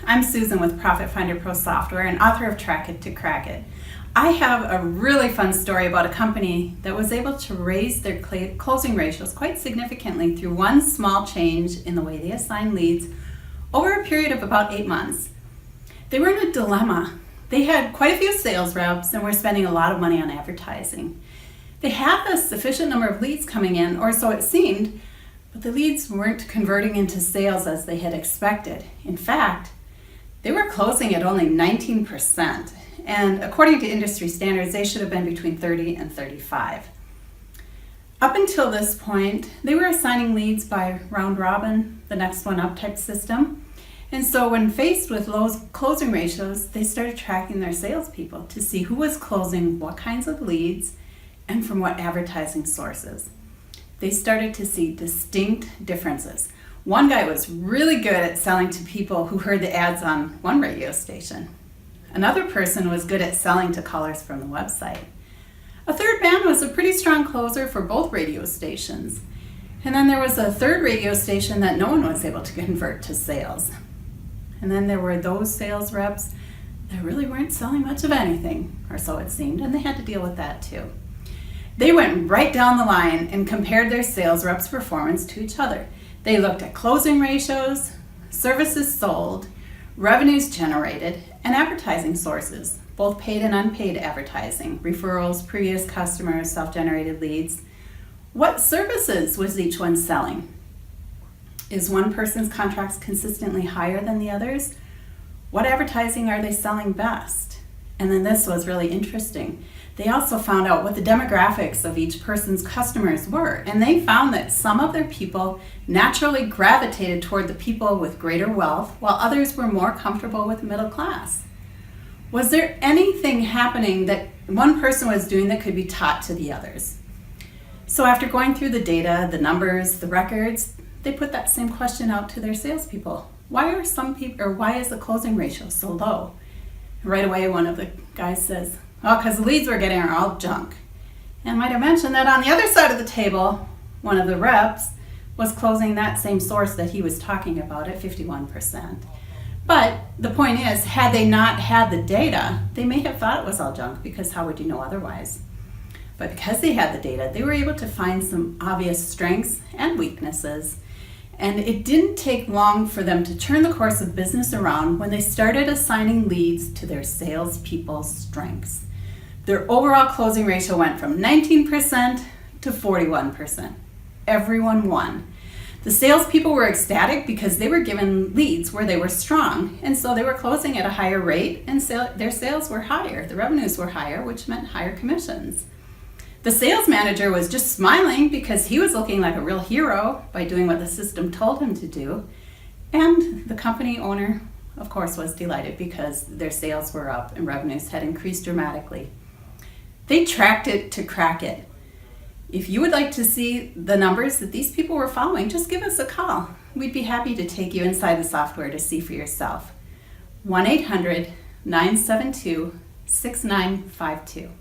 I'm Susan with Profit Finder Pro Software and author of Track It to Crack It. I have a really fun story about a company that was able to raise their closing ratios quite significantly through one small change in the way they assign leads over a period of about 8 months. They were in a dilemma. They had quite a few sales reps and were spending a lot of money on advertising. They had a sufficient number of leads coming in, or so it seemed, but the leads weren't converting into sales as they had expected. In fact, they were closing at only 19%, and according to industry standards, they should have been between 30 and 35. Up until this point, they were assigning leads by round robin, the next one up type system. And so when faced with low closing ratios, they started tracking their salespeople to see who was closing what kinds of leads and from what advertising sources. They started to see distinct differences. One guy was really good at selling to people who heard the ads on one radio station. Another person was good at selling to callers from the website. A third man was a pretty strong closer for both radio stations. And then there was a third radio station that no one was able to convert to sales. And then there were those sales reps that really weren't selling much of anything, or so it seemed, and they had to deal with that too. They went right down the line and compared their sales reps' performance to each other. They looked at closing ratios, services sold, revenues generated, and advertising sources, both paid and unpaid advertising, referrals, previous customers, self-generated leads. What services was each one selling? Is one person's contracts consistently higher than the others? What advertising are they selling best? And then this was really interesting. They also found out what the demographics of each person's customers were, and they found that some of their people naturally gravitated toward the people with greater wealth, while others were more comfortable with middle class. Was there anything happening that one person was doing that could be taught to the others? So after going through the data, the numbers, the records, they put that same question out to their salespeople. Why is the closing ratio so low? Right away, one of the guys says, "Oh, because the leads we're getting are all junk." And I might have mentioned that on the other side of the table, one of the reps was closing that same source that he was talking about at 51%. But the point is, had they not had the data, they may have thought it was all junk, because how would you know otherwise? But because they had the data, they were able to find some obvious strengths and weaknesses. And it didn't take long for them to turn the course of business around when they started assigning leads to their salespeople's strengths. Their overall closing ratio went from 19% to 41%. Everyone won. The salespeople were ecstatic because they were given leads where they were strong, and so they were closing at a higher rate, and their sales were higher. The revenues were higher, which meant higher commissions. The sales manager was just smiling because he was looking like a real hero by doing what the system told him to do. And the company owner, of course, was delighted because their sales were up and revenues had increased dramatically. They tracked it to crack it. If you would like to see the numbers that these people were following, just give us a call. We'd be happy to take you inside the software to see for yourself. 1-800-972-6952.